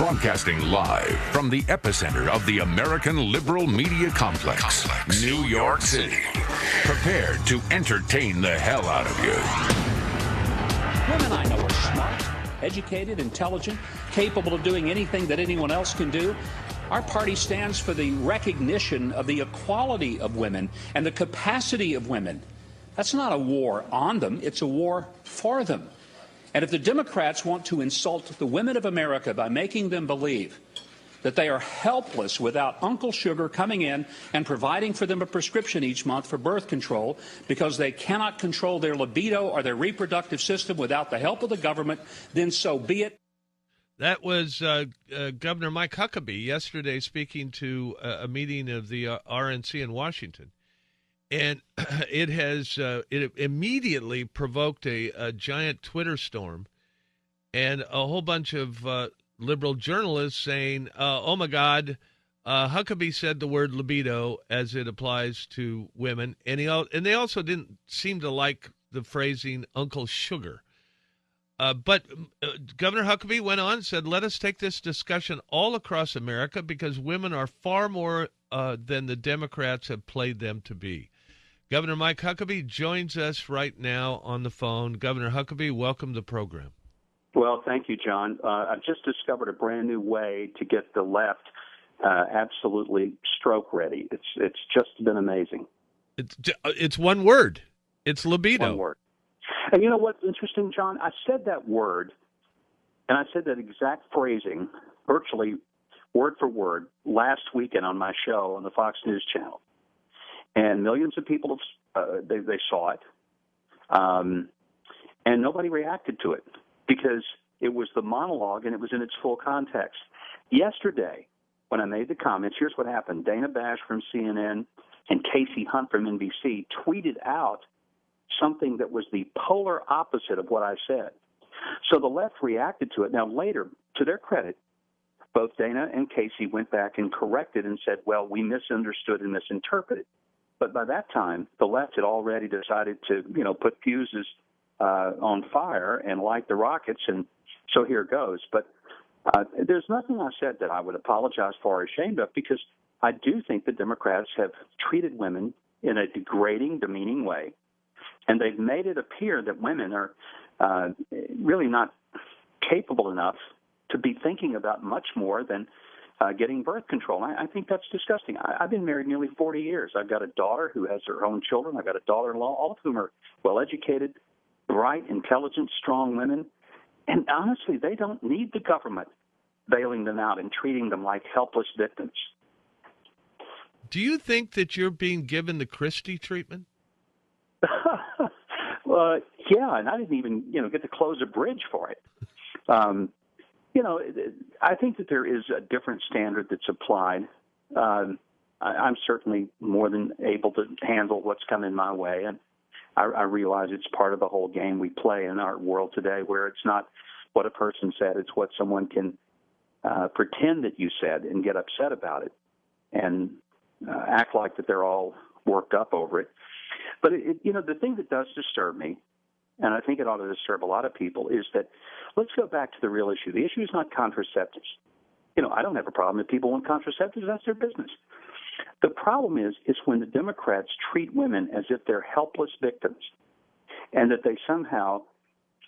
Broadcasting live from the epicenter of the American liberal media complex, New York City. Prepared to entertain the hell out of you. Women I know are smart, educated, intelligent, capable of doing anything that anyone else can do. Our party stands for the recognition of the equality of women and the capacity of women. That's not a war on them, it's a war for them. And if the Democrats want to insult the women of America by making them believe that they are helpless without Uncle Sugar coming in and providing for them a prescription each month for birth control because they cannot control their libido or their reproductive system without the help of the government, then so be it. That was Governor Mike Huckabee yesterday speaking to a meeting of the RNC in Washington. And it immediately provoked a giant Twitter storm and a whole bunch of liberal journalists saying, oh, my God, Huckabee said the word libido as it applies to women. And they also didn't seem to like the phrasing Uncle Sugar. But Governor Huckabee went on and said, let us take this discussion all across America because women are far more than the Democrats have played them to be. Governor Mike Huckabee joins us right now on the phone. Governor Huckabee, welcome to the program. Well, thank you, John. I've just discovered a brand new way to get the left absolutely stroke ready. It's just been amazing. It's one word. It's libido. One word. And you know what's interesting, John? I said that word, and I said that exact phrasing, virtually word for word, last weekend on my show on the Fox News channel. And millions of people, they saw it, and nobody reacted to it because it was the monologue and it was in its full context. Yesterday, when I made the comments, here's what happened. Dana Bash from CNN and Casey Hunt from NBC tweeted out something that was the polar opposite of what I said. So the left reacted to it. Now, later, to their credit, both Dana and Casey went back and corrected and said, well, we misunderstood and misinterpreted. But by that time, the left had already decided to, put fuses on fire and light the rockets, and so here goes. But there's nothing I said that I would apologize for or ashamed of because I do think the Democrats have treated women in a degrading, demeaning way, and they've made it appear that women are really not capable enough to be thinking about much more than getting birth control. I think that's disgusting. I've been married nearly 40 years. I've got a daughter who has her own children. I've got a daughter-in-law, all of whom are well-educated, bright, intelligent, strong women. And honestly, they don't need the government bailing them out and treating them like helpless victims. Do you think that you're being given the Christie treatment? Yeah, and I didn't even, get to close a bridge for it. I think that there is a different standard that's applied. I'm certainly more than able to handle what's coming my way, and I realize it's part of the whole game we play in our world today where it's not what a person said, it's what someone can pretend that you said and get upset about it and act like that they're all worked up over it. But, the thing that does disturb me, and I think it ought to disturb a lot of people, is that let's go back to the real issue. The issue is not contraceptives. I don't have a problem if people want contraceptives. That's their business. The problem is when the Democrats treat women as if they're helpless victims and that they somehow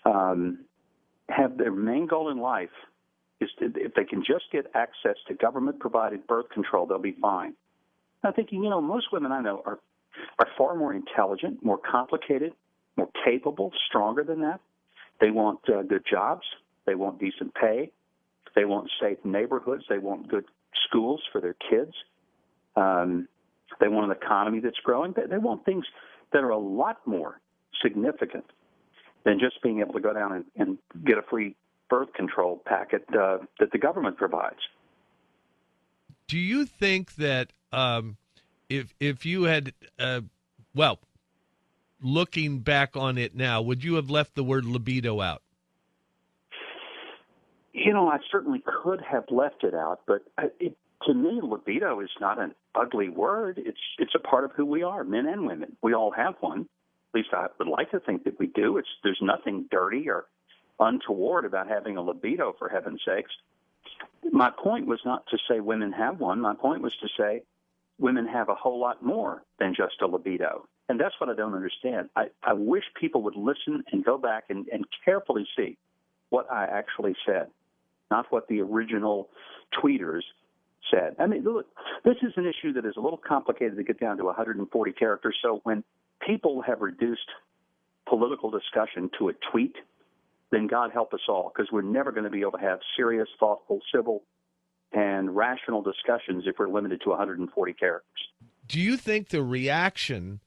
have their main goal in life is if they can just get access to government-provided birth control, they'll be fine. I'm thinking, most women I know are far more intelligent, more complicated, more capable, stronger than that. They want good jobs. They want decent pay. They want safe neighborhoods. They want good schools for their kids. They want an economy that's growing. They want things that are a lot more significant than just being able to go down and get a free birth control packet that the government provides. Do you think that if you had, looking back on it now, would you have left the word libido out? I certainly could have left it out, but to me, libido is not an ugly word. It's a part of who we are, men and women. We all have one. At least I would like to think that we do. There's nothing dirty or untoward about having a libido, for heaven's sakes. my point was not to say women have one. My point was to say women have a whole lot more than just a libido. And that's what I don't understand. I wish people would listen and go back and carefully see what I actually said, not what the original tweeters said. I mean, look, this is an issue that is a little complicated to get down to 140 characters. So when people have reduced political discussion to a tweet, then God help us all, because we're never going to be able to have serious, thoughtful, civil, and rational discussions if we're limited to 140 characters. Do you think the reaction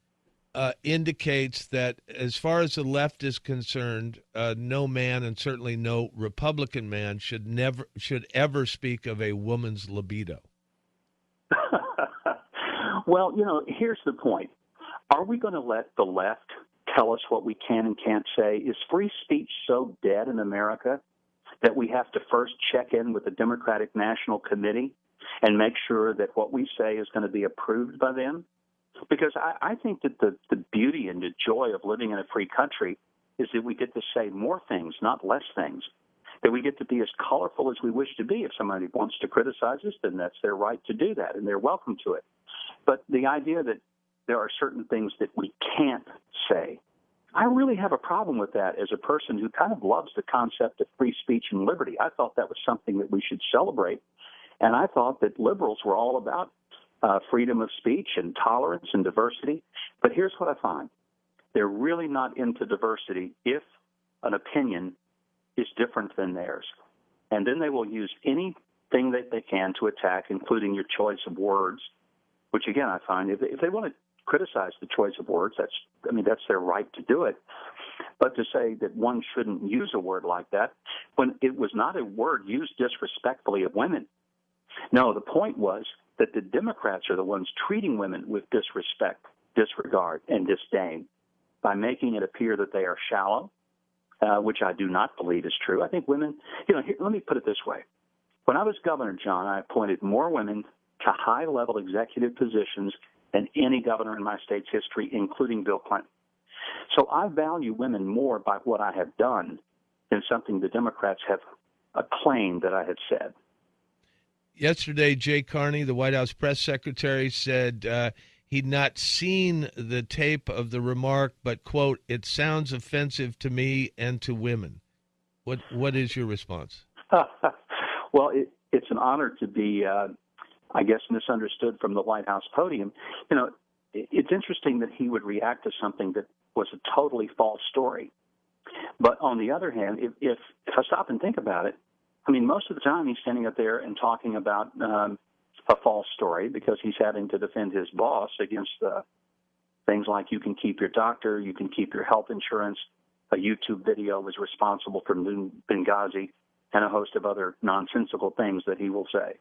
indicates that, as far as the left is concerned, no man, and certainly no Republican man, should ever speak of a woman's libido? Well, here's the point. Are we going to let the left tell us what we can and can't say? Is free speech so dead in America that we have to first check in with the Democratic National Committee and make sure that what we say is going to be approved by them? Because I think that the beauty and the joy of living in a free country is that we get to say more things, not less things, that we get to be as colorful as we wish to be. If somebody wants to criticize us, then that's their right to do that, and they're welcome to it. But the idea that there are certain things that we can't say, I really have a problem with that as a person who kind of loves the concept of free speech and liberty. I thought that was something that we should celebrate, and I thought that liberals were all about freedom of speech and tolerance and diversity. But here's what I find. They're really not into diversity if an opinion is different than theirs. And then they will use anything that they can to attack, including your choice of words, which, again, I find if they want to criticize the choice of words, that's their right to do it. But to say that one shouldn't use a word like that, when it was not a word used disrespectfully of women. No, the point was that the Democrats are the ones treating women with disrespect, disregard, and disdain by making it appear that they are shallow, which I do not believe is true. I think women, let me put it this way. When I was governor, John, I appointed more women to high-level executive positions than any governor in my state's history, including Bill Clinton. So I value women more by what I have done than something the Democrats have acclaimed that I had said. Yesterday, Jay Carney, the White House press secretary, said he'd not seen the tape of the remark, but, quote, "it sounds offensive to me and to women." What is your response? Well, it's an honor to be, misunderstood from the White House podium. It's interesting that he would react to something that was a totally false story. But on the other hand, if I stop and think about it, most of the time he's standing up there and talking about a false story because he's having to defend his boss against things like you can keep your doctor, you can keep your health insurance, a YouTube video was responsible for Benghazi, and a host of other nonsensical things that he will say.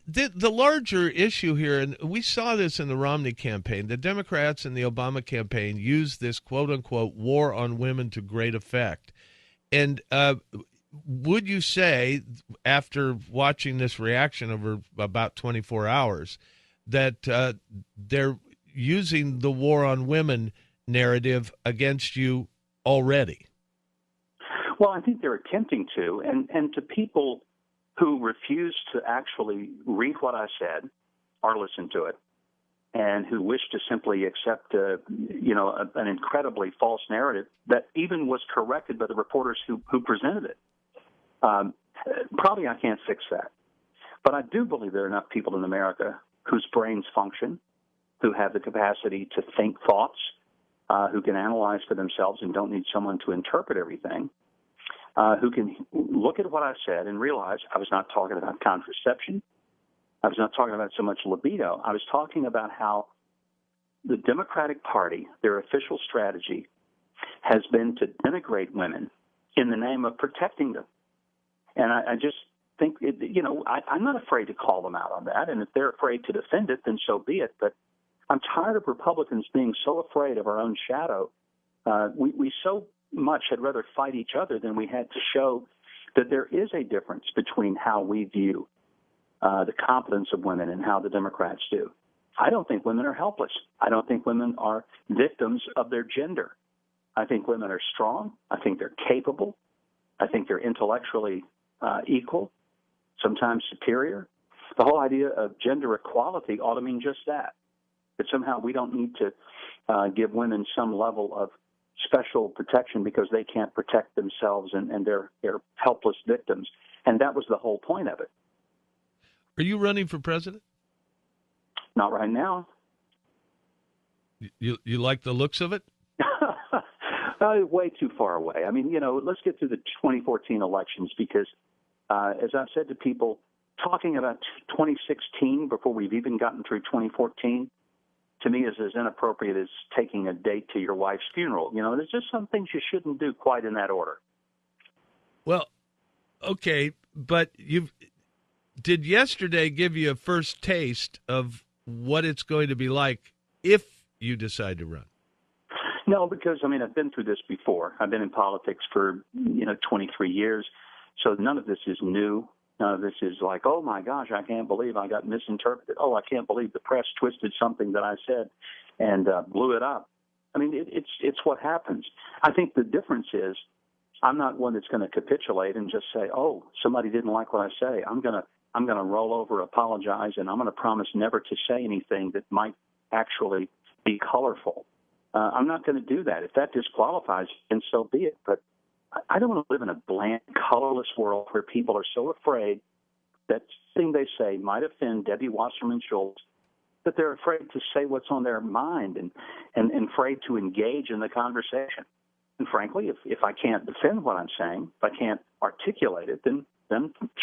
The larger issue here, and we saw this in the Romney campaign, the Democrats in the Obama campaign used this quote-unquote war on women to great effect. And would you say, after watching this reaction over about 24 hours, that they're using the war on women narrative against you already? Well, I think they're attempting to. And to people who refuse to actually read what I said or listen to it, and who wish to simply accept, an incredibly false narrative that even was corrected by the reporters who presented it. Probably I can't fix that. But I do believe there are enough people in America whose brains function, who have the capacity to think thoughts, who can analyze for themselves and don't need someone to interpret everything, who can look at what I said and realize I was not talking about contraception. I was not talking about so much libido. I was talking about how the Democratic Party, their official strategy, has been to denigrate women in the name of protecting them. And I just think, I'm not afraid to call them out on that. And if they're afraid to defend it, then so be it. But I'm tired of Republicans being so afraid of our own shadow. We so much had rather fight each other than we had to show that there is a difference between how we view the competence of women and how the Democrats do. I don't think women are helpless. I don't think women are victims of their gender. I think women are strong. I think they're capable. I think they're intellectually equal, sometimes superior. The whole idea of gender equality ought to mean just that somehow we don't need to give women some level of special protection because they can't protect themselves and they're helpless victims. And that was the whole point of it. Are you running for president? Not right now. You like the looks of it? Way too far away. I mean, let's get through the 2014 elections because, as I've said to people, talking about 2016 before we've even gotten through 2014, to me is as inappropriate as taking a date to your wife's funeral. There's just some things you shouldn't do quite in that order. Well, okay, but did yesterday give you a first taste of what it's going to be like if you decide to run? No, because, I've been through this before. I've been in politics for, 23 years, so none of this is new. None of this is like, oh, my gosh, I can't believe I got misinterpreted. Oh, I can't believe the press twisted something that I said and blew it up. It's what happens. I think the difference is I'm not one that's going to capitulate and just say, oh, somebody didn't like what I say. I'm going to roll over, apologize, and I'm going to promise never to say anything that might actually be colorful. I'm not going to do that. If that disqualifies, then so be it. But I don't want to live in a bland, colorless world where people are so afraid that thing they say might offend Debbie Wasserman Schultz, that they're afraid to say what's on their mind and afraid to engage in the conversation. And frankly, if I can't defend what I'm saying, if I can't articulate it, then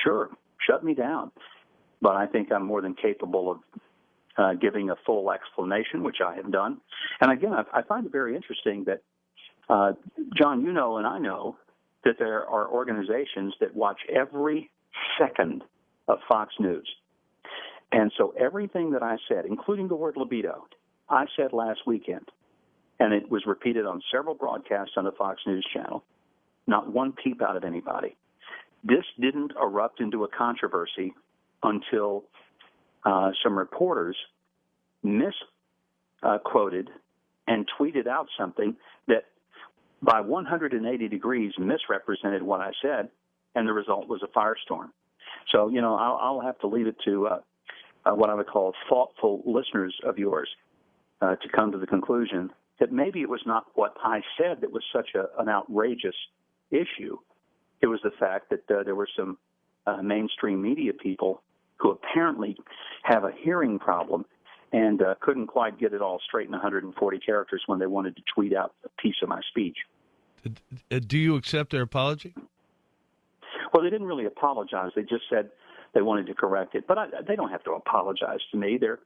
sure, shut me down. But I think I'm more than capable of giving a full explanation, which I have done. And again, I find it very interesting that, John, you know and I know that there are organizations that watch every second of Fox News. And so everything that I said, including the word libido, I said last weekend, and it was repeated on several broadcasts on the Fox News channel, not one peep out of anybody. This didn't erupt into a controversy until some reporters misquoted and tweeted out something that by 180 degrees misrepresented what I said, and the result was a firestorm. So, I'll have to leave it to what I would call thoughtful listeners of yours to come to the conclusion that maybe it was not what I said that was such an outrageous issue. It was the fact that there were some mainstream media people who apparently have a hearing problem and couldn't quite get it all straight in 140 characters when they wanted to tweet out a piece of my speech. Do you accept their apology? Well, they didn't really apologize. They just said they wanted to correct it. But they don't have to apologize to me. They're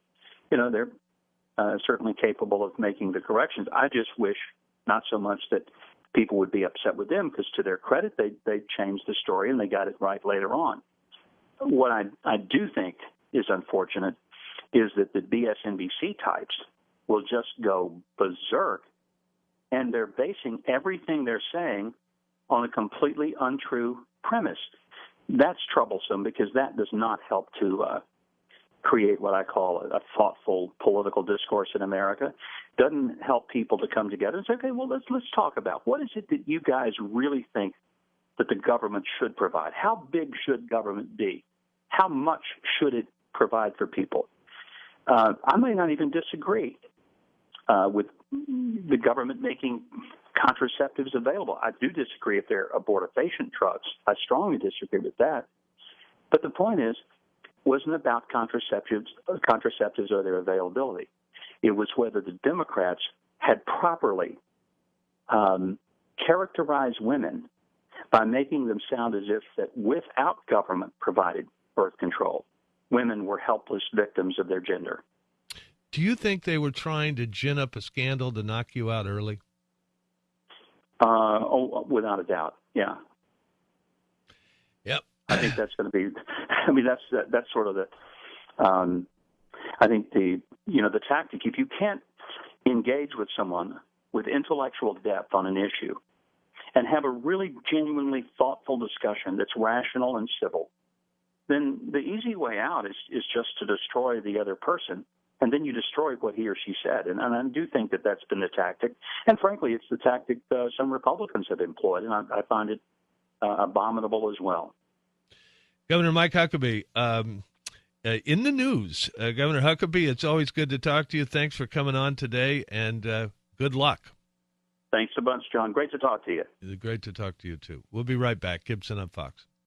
certainly capable of making the corrections. I just wish not so much that people would be upset with them, because to their credit, they changed the story and they got it right later on. What I do think is unfortunate is that the BSNBC types will just go berserk, and they're basing everything they're saying on a completely untrue premise. That's troublesome because that does not help to create what I call a thoughtful political discourse in America. Doesn't help people to come together and say, okay, well, let's talk about what is it that you guys really think that the government should provide? How big should government be? How much should it provide for people? I may not even disagree with the government making contraceptives available. I do disagree if they're abortifacient drugs. I strongly disagree with that. But the point wasn't about contraceptives or their availability. It was whether the Democrats had properly characterized women by making them sound as if that without government-provided birth control, women were helpless victims of their gender. Do you think they were trying to gin up a scandal to knock you out early? Without a doubt, yeah. Yep. I think that's going to be. That's sort of the. I think the tactic. If you can't engage with someone with intellectual depth on an issue, and have a really genuinely thoughtful discussion that's rational and civil, then the easy way out is just to destroy the other person, and then you destroy what he or she said. And I do think that that's been the tactic. And frankly, it's the tactic some Republicans have employed, and I find it abominable as well. Governor Mike Huckabee, in the news. Governor Huckabee, it's always good to talk to you. Thanks for coming on today, and good luck. Thanks a bunch, John. Great to talk to you. Great to talk to you, too. We'll be right back. Gibson on Fox.